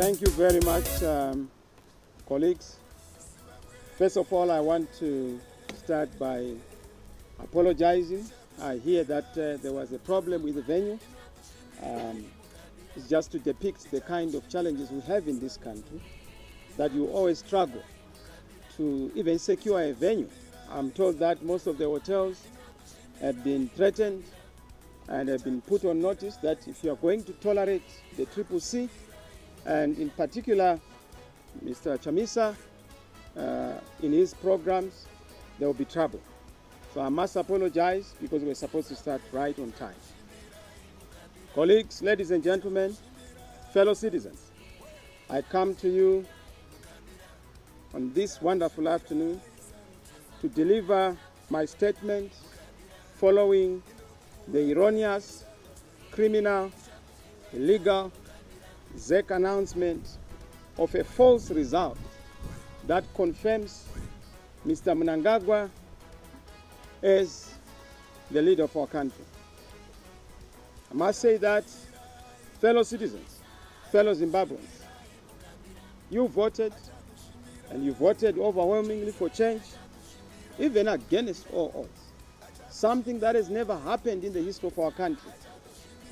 Thank you very much, colleagues. First of all, I want to start by apologizing. I hear that there was a problem with the venue. It's just to depict the kind of challenges we have in this country, that you always struggle to even secure a venue. I'm told that most of the hotels have been threatened and have been put on notice that if you are going to tolerate the CCC, and in particular Mr. Chamisa, in his programs, there will be trouble. So I must apologize because we're supposed to start right on time. Colleagues, ladies and gentlemen, fellow citizens, I come to you on this wonderful afternoon to deliver my statement following the erroneous, criminal, illegal ZEC announcement of a false result that confirms Mr. Mnangagwa as the leader of our country. I must say that, fellow citizens, fellow Zimbabweans, you voted, and you voted overwhelmingly for change, even against all odds. Something that has never happened in the history of our country,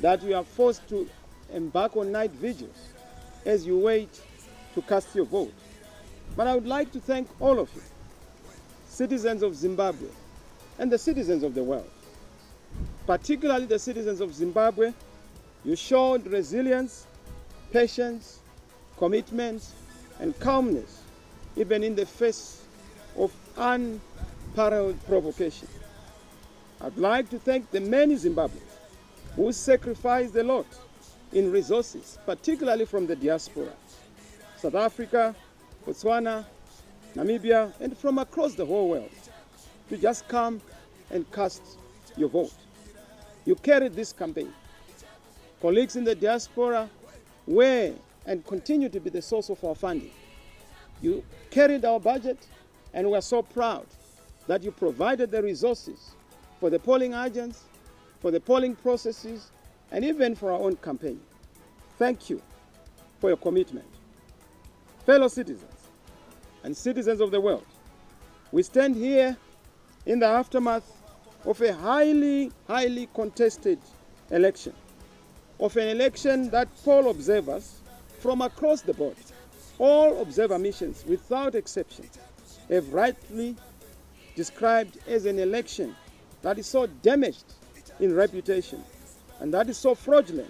that you are forced to embark on night vigils as you wait to cast your vote. But I would like to thank all of you, citizens of Zimbabwe and the citizens of the world. Particularly the citizens of Zimbabwe, you showed resilience, patience, commitment, and calmness, even in the face of unparalleled provocation. I'd like to thank the many Zimbabweans who sacrificed a lot in resources, particularly from the diaspora, South Africa, Botswana, Namibia, and from across the whole world, to just come and cast your vote. You carried this campaign. Colleagues in the diaspora were and continue to be the source of our funding. You carried our budget, and we're so proud that you provided the resources for the polling agents, for the polling processes, and even for our own campaign. Thank you for your commitment. Fellow citizens and citizens of the world, we stand here in the aftermath of a highly contested election, of an election that poll observers from across the board, all observer missions without exception, have rightly described as an election that is so damaged in reputation and that is so fraudulent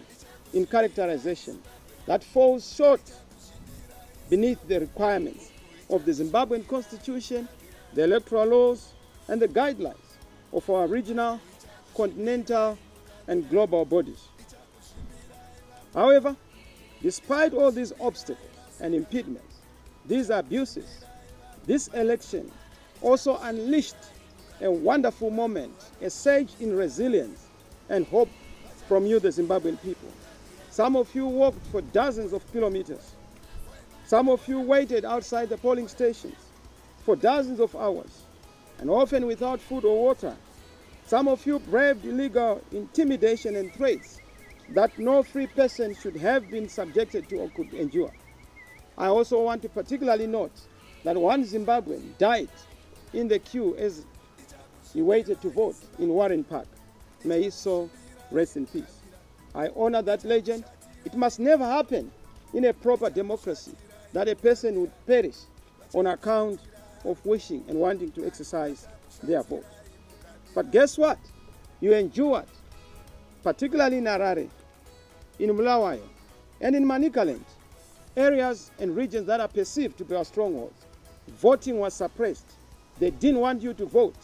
in characterization, that falls short beneath the requirements of the Zimbabwean Constitution, the electoral laws, and the guidelines of our regional, continental, and global bodies. However, despite all these obstacles and impediments, these abuses, this election also unleashed a wonderful moment, a surge in resilience and hope from you, the Zimbabwean people. Some of you walked for dozens of kilometers. Some of you waited outside the polling stations for dozens of hours, and often without food or water. Some of you braved illegal intimidation and threats that no free person should have been subjected to or could endure. I also want to particularly note that one Zimbabwean died in the queue as he waited to vote in Warren Park. May his soul rest in peace. I honor that legend. It must never happen in a proper democracy that a person would perish on account of wishing and wanting to exercise their vote. But guess what? You endured, particularly in Harare, in Bulawayo, and in Manicaland, areas and regions that are perceived to be our strongholds. Voting was suppressed. They didn't want you to vote.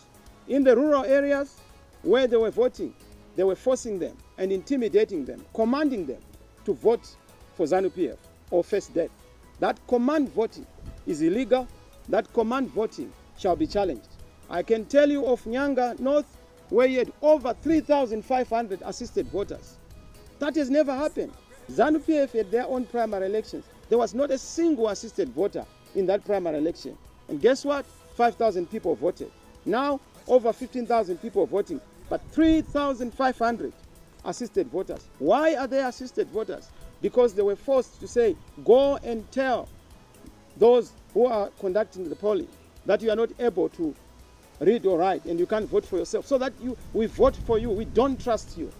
In the rural areas where they were voting, they were forcing them and intimidating them, commanding them to vote for ZANU-PF or face death. That command voting is illegal. That command voting shall be challenged. I can tell you of Nyanga North, where you had over 3,500 assisted voters. That has never happened. ZANU-PF had their own primary elections. There was not a single assisted voter in that primary election. And guess what? 5,000 people voted. Now, over 15,000 people voting, but 3,500 assisted voters. Why are they assisted voters? because they were forced to say, go and tell those who are conducting the polling that you are not able to read or write and you can't vote for yourself, so that we vote for you, we don't trust you.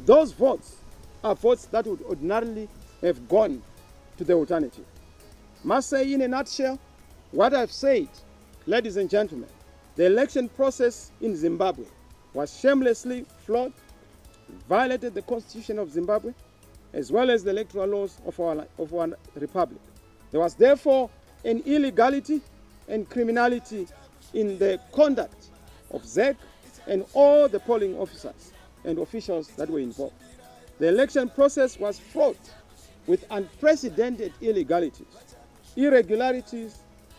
Those votes are votes that would ordinarily have gone to the alternative. Must say in a nutshell, what I've said, ladies and gentlemen, the election process in Zimbabwe was shamelessly flawed, violated the Constitution of Zimbabwe, as well as the electoral laws of our republic. There was therefore an illegality and criminality in the conduct of ZEC and all the polling officers and officials that were involved. The election process was fraught with unprecedented illegalities, irregularities,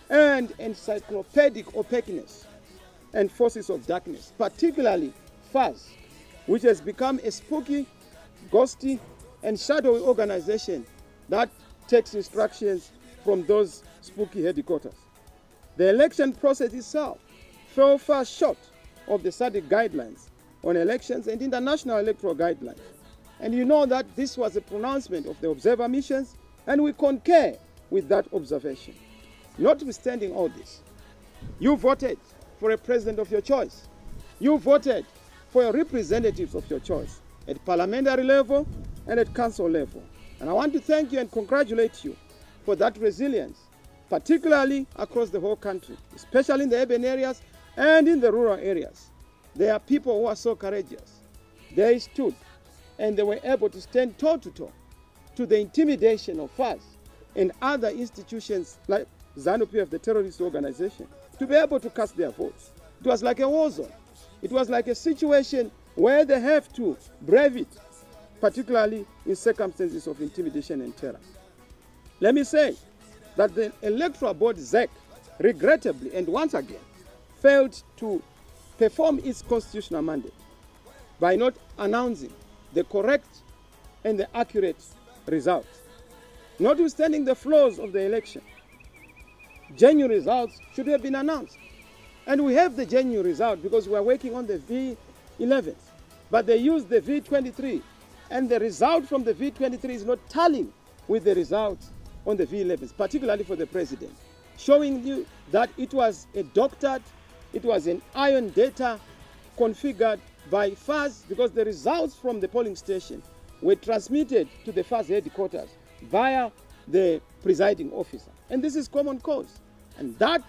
and encyclopedic opaqueness and forces of darkness, particularly FAS, which has become a spooky, ghosty, and shadowy organization that takes instructions from those spooky headquarters. The election process itself fell far short of the SADC guidelines on elections and international electoral guidelines. And you know that this was a pronouncement of the observer missions, and we concur with that observation. Notwithstanding all this, you voted for a president of your choice. You voted for your representatives of your choice at parliamentary level and at council level. And I want to thank you and congratulate you for that resilience, particularly across the whole country, especially in the urban areas and in the rural areas. There are people who are so courageous. They stood and they were able to stand toe-to-toe to the intimidation of FAS and other institutions like ZANU-PF, the terrorist organization, to be able to cast their votes. It was like a war zone. It was like a situation where they have to brave it, particularly in circumstances of intimidation and terror. Let me say that the Electoral Board, ZEC, regrettably and once again failed to perform its constitutional mandate by not announcing the correct and the accurate results. Notwithstanding the flaws of the election, genuine results should have been announced. And we have the genuine result because we are working on the V11s. But they used the V23, and the result from the V23 is not tallying with the results on the V11s, particularly for the president, showing you that it was a doctored, it was an iron data configured by FAS, because the results from the polling station were transmitted to the FAS headquarters via the presiding officer. And this is common cause. And that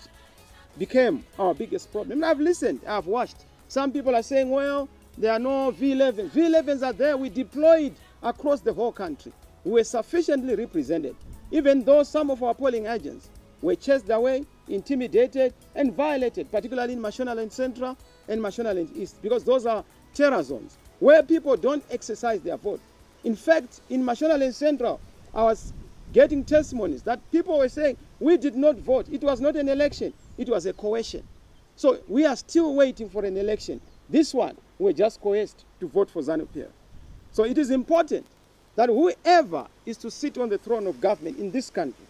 became our biggest problem. And I've listened, I've watched. Some people are saying, well, there are no V11s. V11s are there. We deployed across the whole country. We were sufficiently represented, even though some of our polling agents were chased away, intimidated, and violated, particularly in Mashonaland Central and Mashonaland East, because those are terror zones where people don't exercise their vote. In fact, in Mashonaland Central, I was getting testimonies that people were saying, we did not vote. It was not an election. It was a coercion. So we are still waiting for an election. This one, we're just coerced to vote for ZANU-PF. So it is important that whoever is to sit on the throne of government in this country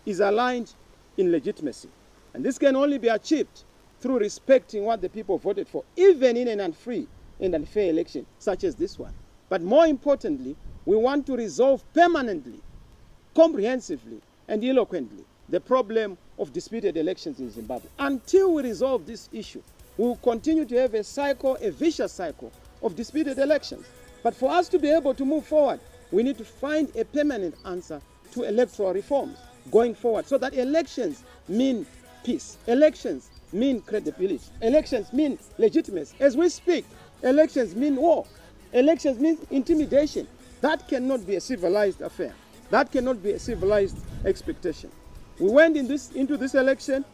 is aligned in legitimacy. And this can only be achieved through respecting what the people voted for, even in an unfree and unfair election such as this one. But more importantly, we want to resolve permanently, comprehensively, and eloquently the problem of disputed elections in Zimbabwe. Until we resolve this issue, we will continue to have a cycle, a vicious cycle of disputed elections. But for us to be able to move forward, we need to find a permanent answer to electoral reforms going forward, so that elections mean peace. Elections mean credibility. Elections mean legitimacy. As we speak, elections mean war. Elections mean intimidation. That cannot be a civilized affair. That cannot be a civilized expectation. We went into this election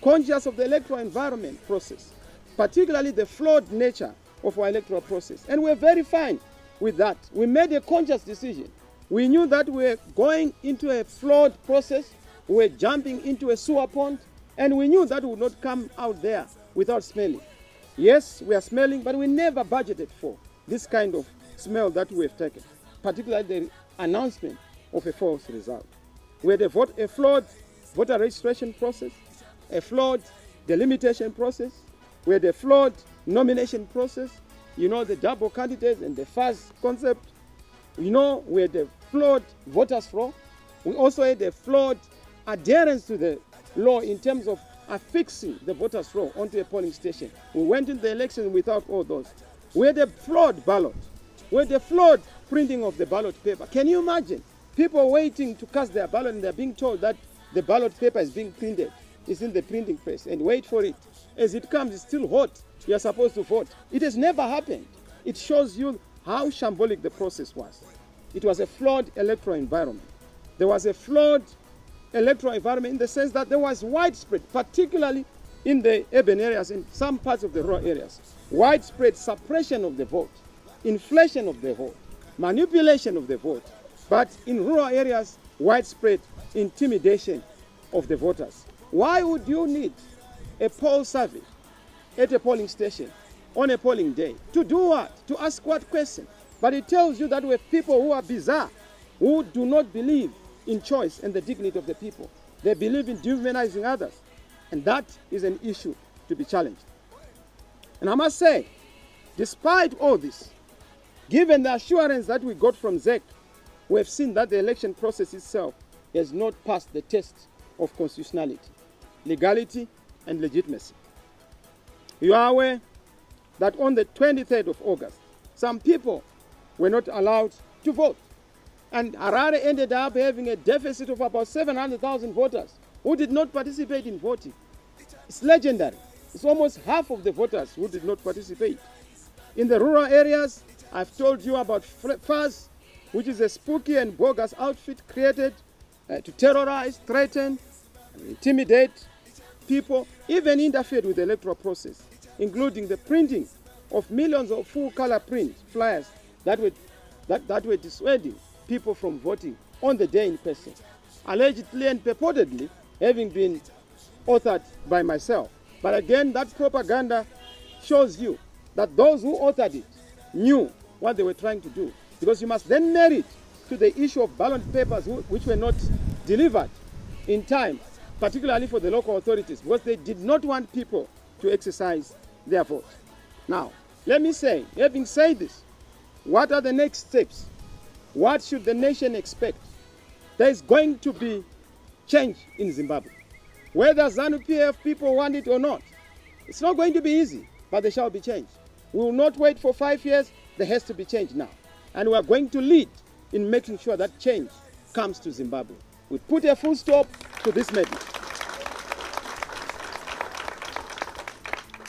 conscious of the electoral environment process, particularly the flawed nature of our electoral process. And we're very fine with that. We made a conscious decision. We knew that we were going into a flawed process. We were jumping into a sewer pond, and we knew that we would not come out there without smelling. Yes, we are smelling, but we never budgeted for this kind of smell that we have taken, particularly the announcement of a false result. We had a flawed voter registration process, a flawed delimitation process, we had a flawed nomination process, you know, the double candidates and the first concept. You know, we had a flawed voters' roll. We also had a flawed adherence to the law in terms of affixing the voters' roll onto a polling station. We went into the election without all those. We had a flawed ballot. We had a flawed printing of the ballot paper. Can you imagine? People waiting to cast their ballot and they're being told that the ballot paper is being printed. It's in the printing press and wait for it. As it comes, it's still hot. You are supposed to vote. It has never happened. It shows you how shambolic the process was. It was a flawed electoral environment. There was a flawed electoral environment in the sense that there was widespread, particularly in the urban areas and some parts of the rural areas, widespread suppression of the vote, inflation of the vote, manipulation of the vote, but in rural areas, widespread intimidation of the voters. Why would you need a poll survey at a polling station on a polling day? To do what? To ask what question? But it tells you that we have people who are bizarre, who do not believe in choice and the dignity of the people. They believe in dehumanizing others. And that is an issue to be challenged. And I must say, despite all this, given the assurance that we got from ZEC, we have seen that the election process itself has not passed the test of constitutionality, legality, and legitimacy. You are aware that on the 23rd of August, some people were not allowed to vote. And Harare ended up having a deficit of about 700,000 voters who did not participate in voting. It's legendary. It's almost half of the voters who did not participate. In the rural areas, I've told you about FAS, which is a spooky and bogus outfit created to terrorize, threaten, and intimidate people, even interfered with the electoral process, including the printing of millions of full-color print flyers that were dissuading people from voting on the day in question, allegedly and purportedly having been authored by myself. But again, that propaganda shows you that those who authored it knew what they were trying to do, because you must then marry it to the issue of ballot papers which were not delivered in time, particularly for the local authorities, because they did not want people to exercise their vote. Now, let me say, having said this, what are the next steps? What should the nation expect? There is going to be change in Zimbabwe. Whether ZANU-PF people want it or not, it's not going to be easy, but there shall be change. We will not wait for 5 years. There has to be change now. And we are going to lead in making sure that change comes to Zimbabwe. We put a full stop to this madness.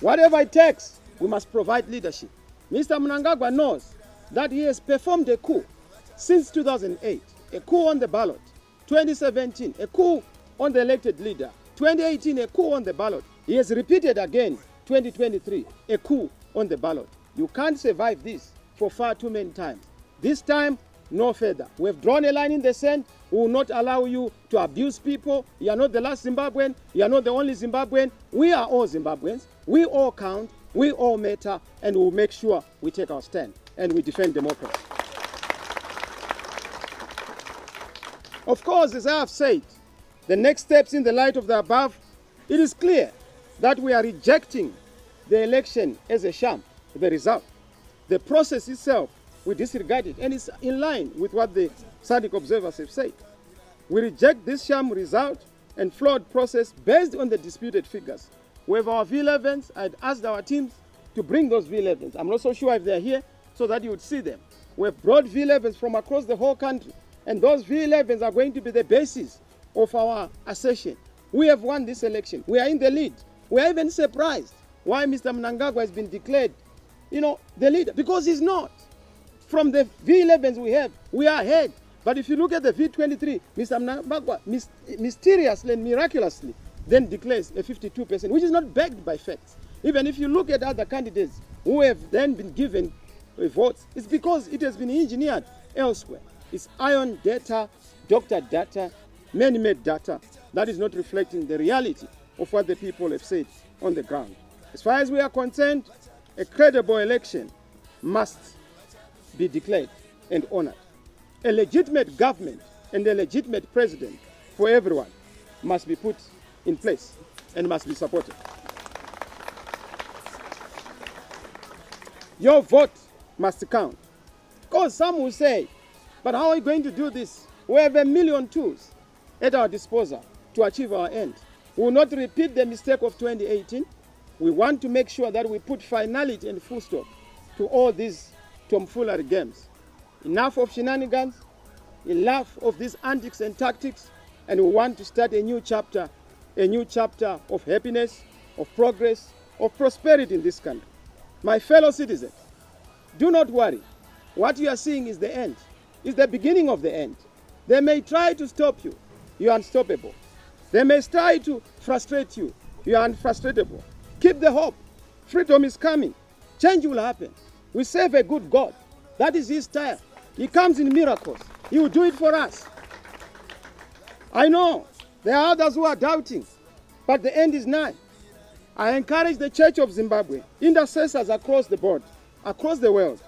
Whatever it takes, we must provide leadership. Mr. Mnangagwa knows that he has performed a coup since 2008, a coup on the ballot, 2017, a coup on the elected leader, 2018, a coup on the ballot. He has repeated again, 2023, a coup on the ballot. You can't survive this for far too many times. This time, no further. We have drawn a line in the sand. We will not allow you to abuse people. You are not the last Zimbabwean. You are not the only Zimbabwean. We are all Zimbabweans. We all count. We all matter. And we will make sure we take our stand and we defend democracy. Of course, as I have said, the next steps in the light of the above, it is clear that we are rejecting the election as a sham, the result. The process itself, we disregard it, and it's in line with what the SADC observers have said. We reject this sham result and flawed process based on the disputed figures. We have our V11s. I'd asked our teams to bring those V11s. I'm not so sure if they're here so that you would see them. We have brought V11s from across the whole country, and those V11s are going to be the basis of our assertion. We have won this election. We are in the lead. We are even surprised why Mr. Mnangagwa has been declared, the leader, because he's not. From the V11s we have, we are ahead. But if you look at the V23, Mr. Mnangagwa mysteriously and miraculously then declares a 52%, which is not backed by facts. Even if you look at other candidates who have then been given votes, it's because it has been engineered elsewhere. It's iron data, doctor data, man-made data that is not reflecting the reality of what the people have said on the ground. As far as we are concerned, a credible election must be declared and honored. A legitimate government and a legitimate president for everyone must be put in place and must be supported. Your vote must count. Because some will say But how are we going to do this? We have 1 million tools at our disposal to achieve our end. We will not repeat the mistake of 2018. We want to make sure that we put finality and full stop to all these tomfoolery games. Enough of shenanigans, enough of these antics and tactics, and we want to start a new chapter of happiness, of progress, of prosperity in this country. My fellow citizens, do not worry. What you are seeing is the end. It's the beginning of the end. They may try to stop you. You are unstoppable. They may try to frustrate you. You are unfrustratable. Keep the hope. Freedom is coming. Change will happen. We serve a good God. That is his style. He comes in miracles. He will do it for us. I know there are others who are doubting, but the end is nigh. I encourage the Church of Zimbabwe, intercessors across the board, across the world,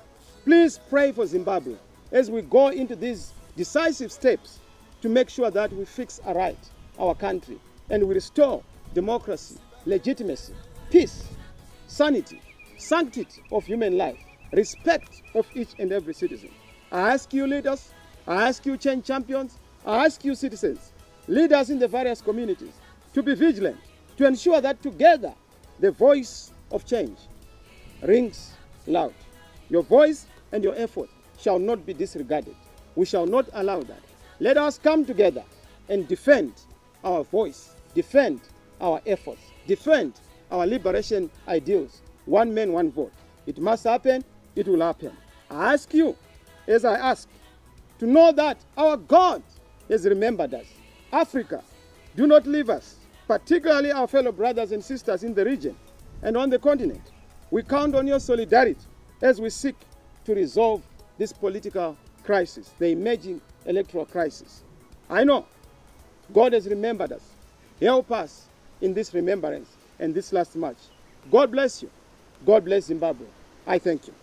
please pray for Zimbabwe as we go into these decisive steps to make sure that we fix aright our country and we restore democracy, legitimacy, peace, sanity, sanctity of human life, respect of each and every citizen. I ask you leaders, I ask you change champions, I ask you citizens, leaders in the various communities, to be vigilant, to ensure that together the voice of change rings loud. Your voice and your effort shall not be disregarded. We shall not allow that. Let us come together and defend our voice, defend our efforts, defend our liberation ideals. One man, one vote. It must happen, it will happen. I ask you, as I ask, to know that our God has remembered us. Africa, do not leave us, particularly our fellow brothers and sisters in the region and on the continent. We count on your solidarity as we seek to resolve this political crisis, the emerging electoral crisis. I know God has remembered us. Help us in this remembrance and this last march. God bless you. God bless Zimbabwe. I thank you.